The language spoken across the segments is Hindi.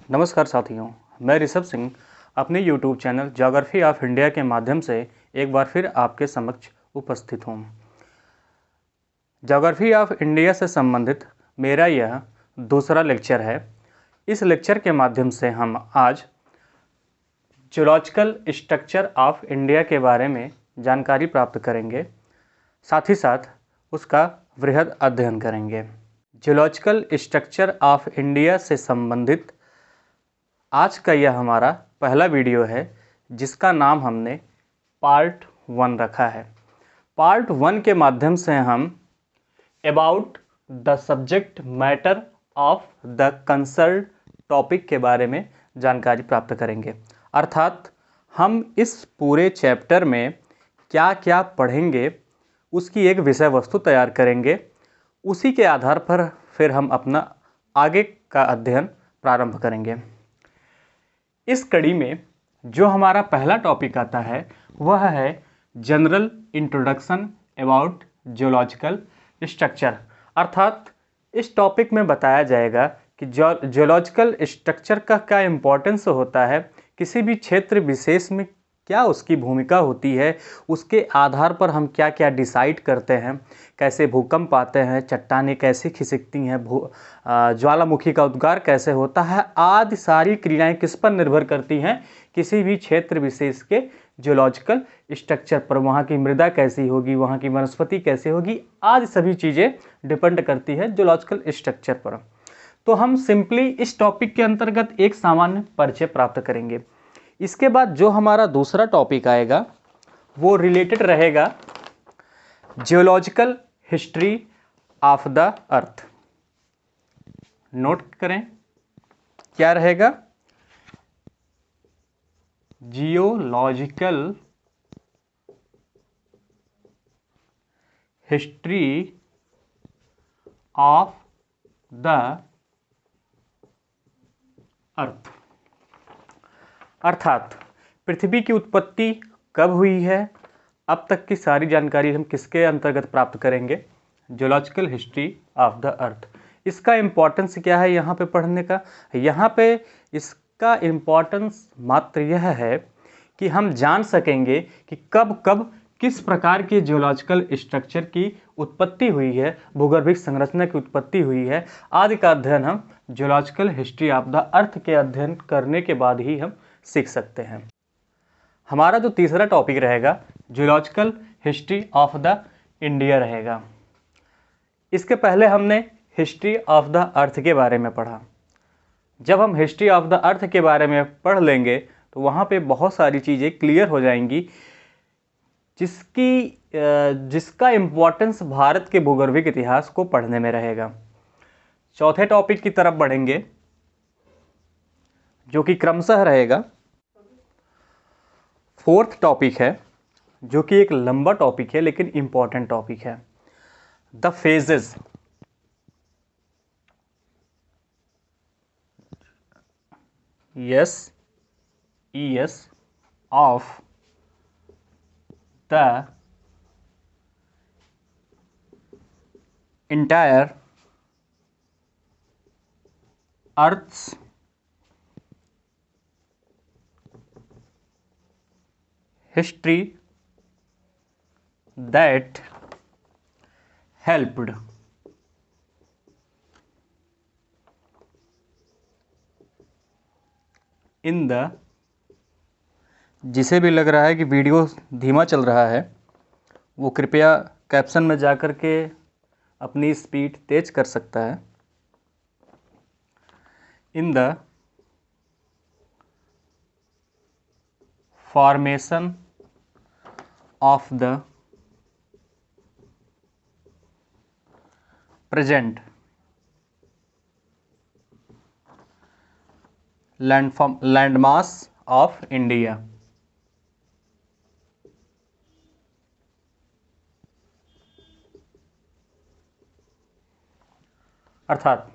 नमस्कार साथियों, मैं ऋषभ सिंह अपने YouTube channel geography of India के माध्यम से एक बार फिर आपके समक्ष उपस्थित हूँ। ज्योग्राफी ऑफ इंडिया से संबंधित मेरा यह दूसरा लेक्चर है। इस लेक्चर के माध्यम से हम आज जियोलॉजिकल स्ट्रक्चर ऑफ इंडिया के बारे में जानकारी प्राप्त करेंगे, साथ ही साथ उसका वृहद अध्ययन करेंगे। जियोलॉजिकल स्ट्रक्चर ऑफ इंडिया से संबंधित आज का यह हमारा पहला वीडियो है, जिसका नाम हमने पार्ट 1 रखा है। पार्ट 1 के माध्यम से हम about the subject matter of the concern topic के बारे में जानकारी प्राप्त करेंगे। अर्थात हम इस पूरे चैप्टर में क्या क्या पढ़ेंगे उसकी एक विषय वस्तु तैयार करेंगे। उसी के आधार पर फिर हम अपना आगे का अध्ययन प्रारंभ करेंगे। इस कड़ी में जो हमारा पहला टॉपिक आता है वह है general introduction about geological structure. अर्थात इस टॉपिक में बताया जाएगा कि जियोलॉजिकल स्ट्रक्चर का क्या इम्पोर्टेंस होता है, किसी भी क्षेत्र विशेष में क्या उसकी भूमिका होती है, उसके आधार पर हम क्या क्या डिसाइड करते हैं, कैसे भूकंप आते हैं, चट्टानें कैसे खिसकती हैं, ज्वालामुखी का उद्गार कैसे होता है, आदि सारी क्रियाएं किस पर निर्भर करती हैं, किसी भी क्षेत्र विशेष के जियोलॉजिकल स्ट्रक्चर पर। वहाँ की मृदा कैसी होगी, वहाँ की वनस्पति कैसे होगी, आदि सभी चीज़ें डिपेंड करती है जियोलॉजिकल स्ट्रक्चर पर। तो हम सिंपली इस टॉपिक के अंतर्गत एक सामान्य परिचय प्राप्त करेंगे। इसके बाद जो हमारा दूसरा टॉपिक आएगा वो रिलेटेड रहेगा geological history of the earth. Note करें क्या रहेगा, जियोलॉजिकल हिस्ट्री ऑफ द अर्थ। अर्थात पृथ्वी की उत्पत्ति कब हुई है, अब तक की सारी जानकारी हम किसके अंतर्गत प्राप्त करेंगे, जियोलॉजिकल हिस्ट्री ऑफ द अर्थ। इसका इम्पोर्टेंस क्या है यहाँ पे पढ़ने का, यहाँ पे इसका इम्पोर्टेंस मात्र यह है कि हम जान सकेंगे कि कब कब किस प्रकार के जियोलॉजिकल स्ट्रक्चर की उत्पत्ति हुई है, भूगर्भिक संरचना की उत्पत्ति हुई है, आदि का अध्ययन हम geological history of the earth के अध्ययन करने के बाद ही हम सीख सकते हैं। हमारा जो तीसरा टॉपिक रहेगा geological history of the India रहेगा। इसके पहले हमने हिस्ट्री ऑफ द अर्थ के बारे में पढ़ा। जब हम हिस्ट्री ऑफ द अर्थ के बारे में पढ़ लेंगे तो वहाँ पे बहुत सारी चीज़ें क्लियर हो जाएंगी, जिसका इम्पोर्टेंस भारत के भूगर्भिक इतिहास को पढ़ने में रहेगा। चौथे टॉपिक की तरफ बढ़ेंगे जो कि क्रमशः रहेगा। फोर्थ टॉपिक है जो कि एक लंबा टॉपिक है लेकिन इंपॉर्टेंट टॉपिक है, the phases of the entire Earth's history that helped in the, जिसे भी लग रहा है कि वीडियो धीमा चल रहा है वो कृपया कैप्शन में जाकर के अपनी स्पीड तेज कर सकता है। इन the formation of the present landmass of India. अर्थात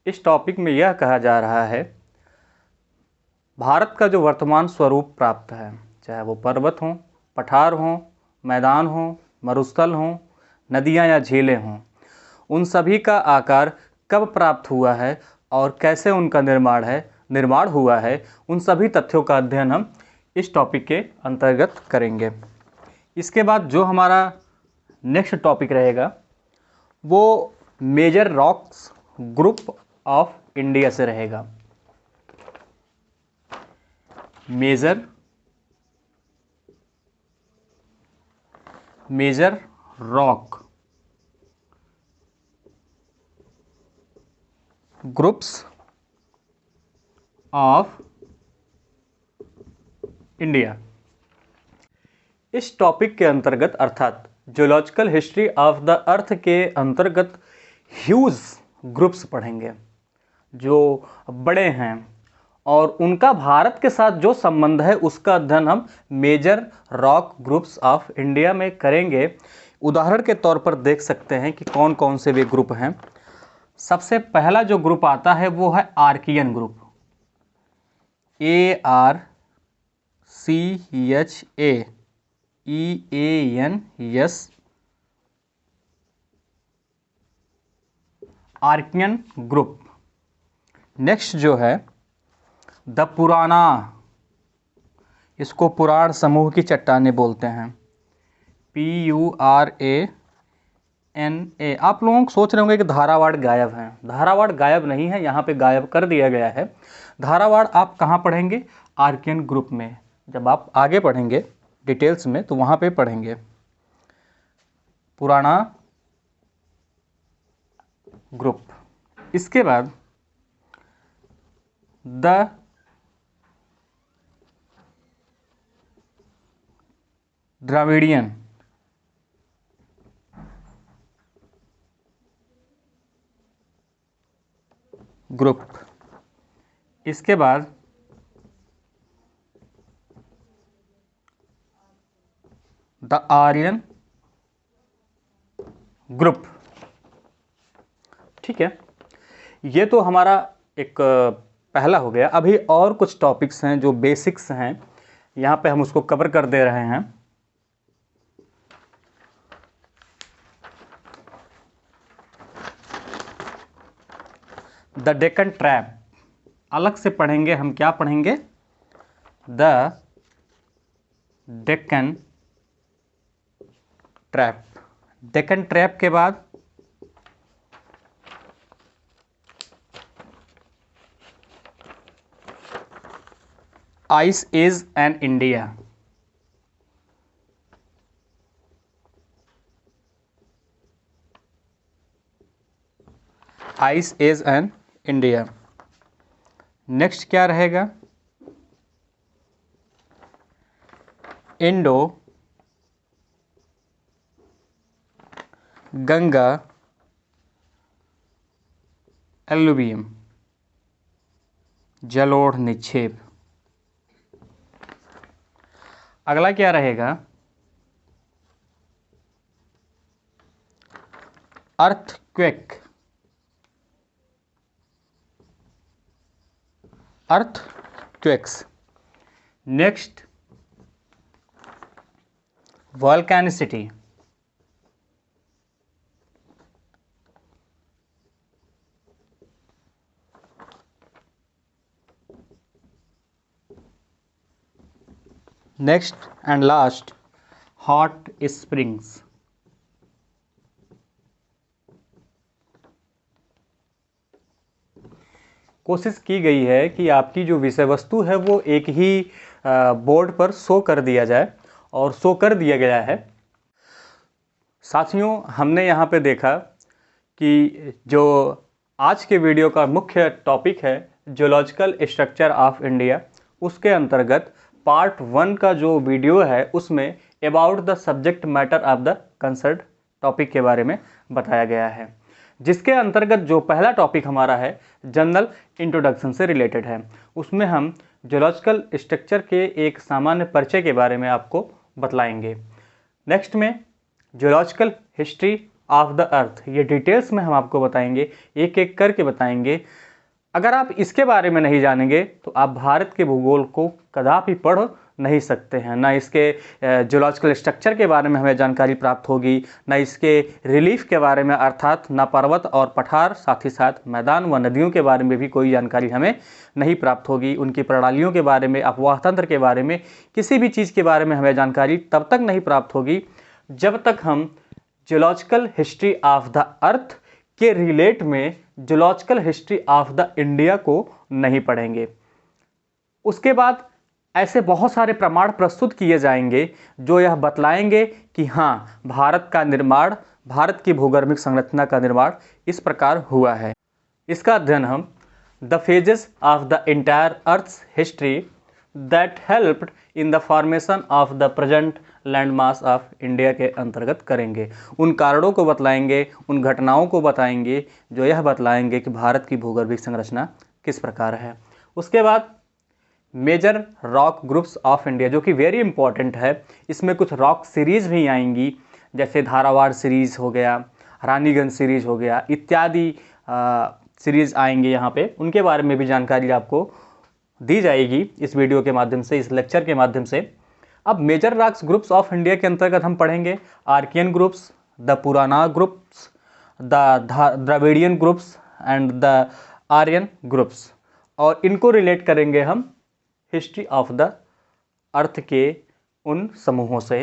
इस टॉपिक में यह कहा जा रहा है भारत का जो वर्तमान स्वरूप प्राप्त है, चाहे वो पर्वत हों, पठार हों, मैदान हों, मरुस्थल हों, नदियाँ या झीलें हों, उन सभी का आकार कब प्राप्त हुआ है और कैसे उनका निर्माण है, निर्माण हुआ है, उन सभी तथ्यों का अध्ययन हम इस टॉपिक के अंतर्गत करेंगे। इसके बाद जो हमारा नेक्स्ट टॉपिक रहेगा वो major rocks group of India से रहेगा। Major rock groups of India. इस टॉपिक के अंतर्गत अर्थात geological history of the earth के अंतर्गत ह्यूज ग्रुप्स पढ़ेंगे जो बड़े हैं और उनका भारत के साथ जो संबंध है उसका अध्ययन हम major rock groups of India में करेंगे। उदाहरण के तौर पर देख सकते हैं कि कौन कौन से वे ग्रुप हैं। सबसे पहला जो ग्रुप आता है वो है Archaean group, ARCHAEANS, Archaean group. Next जो है द पुराना, इसको पुराण समूह की चट्टानें बोलते हैं, PURANA। आप लोग सोच रहे होंगे कि धारावाड़ गायब है। धारावाड़ गायब नहीं है, यहाँ पे गायब कर दिया गया है। धारावाड़ आप कहाँ पढ़ेंगे? आर्कियन ग्रुप में। जब आप आगे पढ़ेंगे डिटेल्स में तो वहाँ पे पढ़ेंगे पुराना ग्रुप। इसके बाद द द्राविडियन ग्रुप। इसके बाद द आर्यन ग्रुप। ठीक है, ये तो हमारा एक पहला हो गया। अभी और कुछ टॉपिक्स हैं जो बेसिक्स हैं, यहाँ पे हम उसको कवर कर दे रहे हैं। द डेक्कन ट्रैप अलग से पढ़ेंगे हम। क्या पढ़ेंगे? The Deccan trap. Deccan trap के बाद ice age and India. Ice age and India. Next क्या रहेगा? इंडो गंगा एल्लुवियम जलोढ़ निक्षेप। अगला क्या रहेगा? Earthquake. Earthquakes. Next volcanicity. Next and last hot springs. कोशिश की गई है कि आपकी जो विषय वस्तु है वो एक ही बोर्ड पर शो कर दिया जाए और शो कर दिया गया है। साथियों, हमने यहाँ पे देखा कि जो आज के वीडियो का मुख्य टॉपिक है जियोलॉजिकल स्ट्रक्चर ऑफ इंडिया, उसके अंतर्गत पार्ट 1 का जो वीडियो है उसमें about the subject matter of the concern topic के बारे में बताया गया है, जिसके अंतर्गत जो पहला टॉपिक हमारा है जनरल इंट्रोडक्शन से रिलेटेड है। उसमें हम जियोलॉजिकल स्ट्रक्चर के एक सामान्य परिचय के बारे में आपको बतलाएंगे। नेक्स्ट में जियोलॉजिकल हिस्ट्री ऑफ द अर्थ, ये डिटेल्स में हम आपको बताएंगे, एक एक करके बताएंगे। अगर आप इसके बारे में नहीं जानेंगे तो आप भारत के भूगोल को कदापि पढ़ नहीं सकते हैं। ना इसके जियोलॉजिकल स्ट्रक्चर के बारे में हमें जानकारी प्राप्त होगी, ना इसके रिलीफ के बारे में, अर्थात ना पर्वत और पठार, साथ ही साथ मैदान व नदियों के बारे में भी कोई जानकारी हमें नहीं प्राप्त होगी। उनकी प्रणालियों के बारे में, अपवाह तंत्र के बारे में, किसी भी चीज़ के बारे में हमें जानकारी तब तक नहीं प्राप्त होगी जब तक हम geological history of the earth के रिलेट में geological history of the India को नहीं पढ़ेंगे। उसके बाद ऐसे बहुत सारे प्रमाण प्रस्तुत किए जाएंगे जो यह बतलाएंगे कि हाँ, भारत का निर्माण, भारत की भूगर्भिक संरचना का निर्माण इस प्रकार हुआ है। इसका अध्ययन हम the phases of the entire earth's history that helped in the formation of the present land mass of India के अंतर्गत करेंगे। उन कारणों को बतलाएंगे, उन घटनाओं को बताएंगे जो यह बतलाएंगे कि भारत की भूगर्भिक संरचना किस प्रकार है। उसके बाद major rock groups of India, जो कि वेरी इंपॉर्टेंट है। इसमें कुछ रॉक सीरीज़ भी आएंगी, जैसे धारावाड़ सीरीज़ हो गया, रानीगंज सीरीज़ हो गया, इत्यादि सीरीज़ आएंगे यहाँ पे। उनके बारे में भी जानकारी आपको दी जाएगी इस वीडियो के माध्यम से, इस लेक्चर के माध्यम से। अब major rocks groups of India के अंतर्गत हम पढ़ेंगे Archaean groups, the Purana groups, the Dravidian groups and the Aryan groups, और इनको रिलेट करेंगे हम हिस्ट्री ऑफ द अर्थ के उन समूहों से।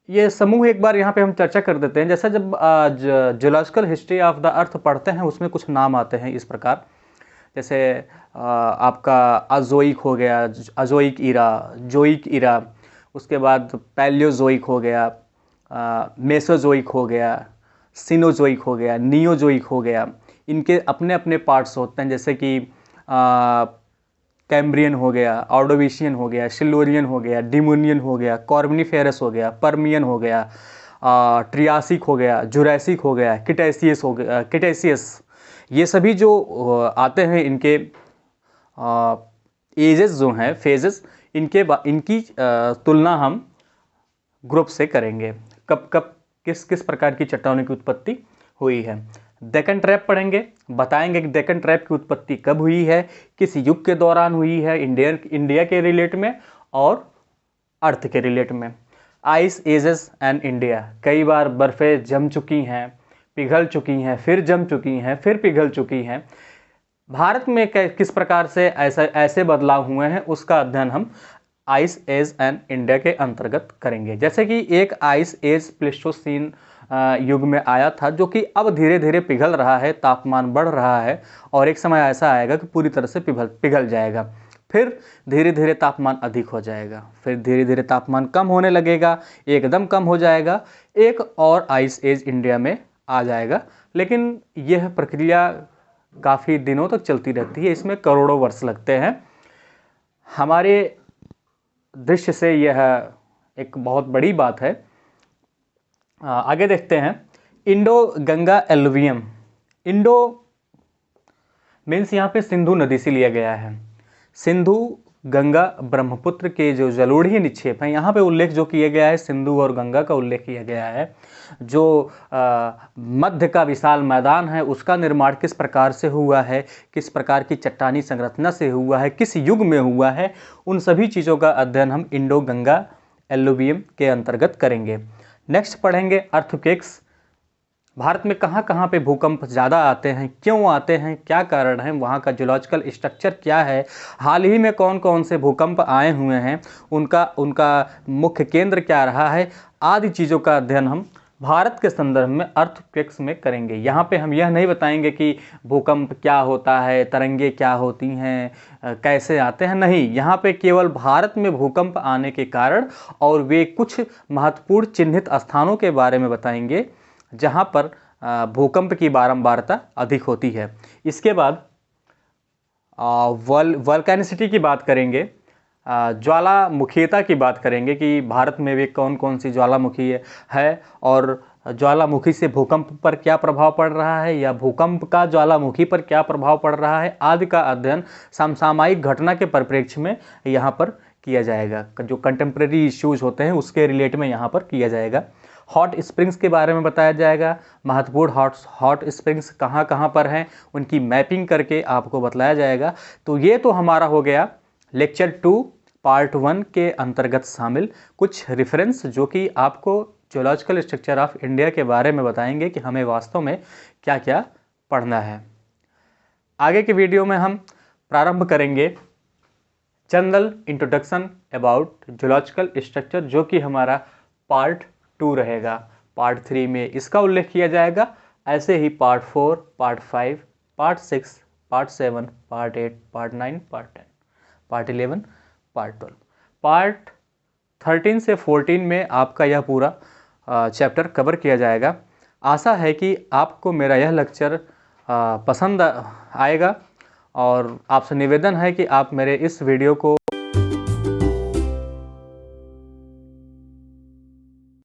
ये समूह एक बार यहाँ पे हम चर्चा कर देते हैं। जैसा जब जियोलॉजिकल हिस्ट्री ऑफ द अर्थ पढ़ते हैं उसमें कुछ नाम आते हैं इस प्रकार, जैसे आपका अजोइक हो गया, अजोइक इरा, जोइक इरा, उसके बाद पैलियोजोइक हो गया, मेसोजोइक हो गया, सिनोजोइक हो गया, नियोजोइक हो गया। इनके अपने अपने पार्ट्स होते हैं, जैसे कि कैम्ब्रियन हो गया, ऑर्डोविशियन हो गया, सिल्वरियन हो गया, डिमोनियन हो गया, कॉर्बनिफेरस हो गया, पर्मियन हो गया, ट्रियासिक हो गया, जुरैसिक हो गया, क्रिटेशियस हो गया, क्रिटेशियस। ये सभी जो आते हैं, इनके एजेस जो हैं, फेजेस, इनकी तुलना हम ग्रुप से करेंगे। कब कब किस किस प्रकार की चट्टानों की उत्पत्ति हुई है। डेक्कन ट्रैप पढ़ेंगे, बताएंगे कि डेक्कन ट्रैप की उत्पत्ति कब हुई है, किस युग के दौरान हुई है, इंडिया के रिलेट में और अर्थ के रिलेट में। आइस एजेस एंड इंडिया, कई बार बर्फ़ें जम चुकी हैं, पिघल चुकी हैं, फिर जम चुकी हैं, फिर पिघल चुकी हैं। भारत में किस प्रकार से ऐसे बदलाव हुए हैं, उसका अध्ययन हम आइस एज एंड इंडिया के अंतर्गत करेंगे। जैसे कि एक आइस एज प्लेस्टोसीन युग में आया था, जो कि अब धीरे धीरे पिघल रहा है, तापमान बढ़ रहा है, और एक समय ऐसा आएगा कि पूरी तरह से पिघल जाएगा। फिर धीरे धीरे तापमान अधिक हो जाएगा, फिर धीरे धीरे तापमान कम होने लगेगा, एकदम कम हो जाएगा, एक और आइस एज इंडिया में आ जाएगा। लेकिन यह प्रक्रिया काफ़ी दिनों तक चलती रहती है, इसमें करोड़ों वर्ष लगते हैं। हमारे दृश्य से यह एक बहुत बड़ी बात है। आगे देखते हैं, Indo Ganga alluvium. Indo means यहाँ पे सिंधु नदी से लिया गया है। सिंधु, गंगा, ब्रह्मपुत्र के जो जलोढ़ीय निक्षेप हैं, यहाँ पे उल्लेख जो किया गया है, सिंधु और गंगा का उल्लेख किया गया है। जो मध्य का विशाल मैदान है, उसका निर्माण किस प्रकार से हुआ है, किस प्रकार की चट्टानी संरचना से हुआ है, किस युग में हुआ है, उन सभी चीज़ों का अध्ययन हम इंडो गंगा एलुवियम के अंतर्गत करेंगे। नेक्स्ट पढ़ेंगे अर्थक्वेक्स। भारत में कहाँ कहाँ पे भूकंप ज़्यादा आते हैं, क्यों आते हैं, क्या कारण है, वहाँ का जियोलॉजिकल स्ट्रक्चर क्या है, हाल ही में कौन कौन से भूकंप आए हुए हैं, उनका मुख्य केंद्र क्या रहा है, आदि चीज़ों का अध्ययन हम भारत के संदर्भ में अर्थक्वेक्स में करेंगे। यहाँ पे हम यह नहीं बताएंगे कि भूकंप क्या होता है, तरंगे क्या होती हैं, कैसे आते हैं, नहीं। यहाँ पे केवल भारत में भूकंप आने के कारण और वे कुछ महत्वपूर्ण चिन्हित स्थानों के बारे में बताएंगे जहाँ पर भूकंप की बारंबारता अधिक होती है। इसके बाद वल्केनिसिटी की बात करेंगे, ज्वालामुखीयता की बात करेंगे कि भारत में भी कौन कौन सी ज्वालामुखी है और ज्वालामुखी से भूकंप पर क्या प्रभाव पड़ रहा है, या भूकंप का ज्वालामुखी पर क्या प्रभाव पड़ रहा है, आदि का अध्ययन समसामयिक घटना के परिप्रेक्ष्य में यहाँ पर किया जाएगा। जो कंटेम्प्रेरी इश्यूज होते हैं उसके रिलेट में यहाँ पर किया जाएगा। हॉट स्प्रिंग्स के बारे में बताया जाएगा, महत्वपूर्ण हॉट स्प्रिंग्स कहाँ कहाँ पर हैं, उनकी मैपिंग करके आपको बतलाया जाएगा। तो ये तो हमारा हो गया लेक्चर 2 पार्ट 1 के अंतर्गत शामिल कुछ रेफरेंस जो कि आपको जियोलॉजिकल स्ट्रक्चर ऑफ इंडिया के बारे में बताएंगे कि हमें वास्तव में क्या क्या पढ़ना है। आगे के वीडियो में हम प्रारंभ करेंगे general introduction about geological structure, जो कि हमारा पार्ट 2 रहेगा। पार्ट 3 में इसका उल्लेख किया जाएगा। ऐसे ही part 4, part 5, part 6, part 7, part 8, part 9, part 10, part 11, part 12, part 13 से 14 में आपका यह पूरा चैप्टर कवर किया जाएगा। आशा है कि आपको मेरा यह लेक्चर पसंद आएगा और आपसे निवेदन है कि आप मेरे इस वीडियो को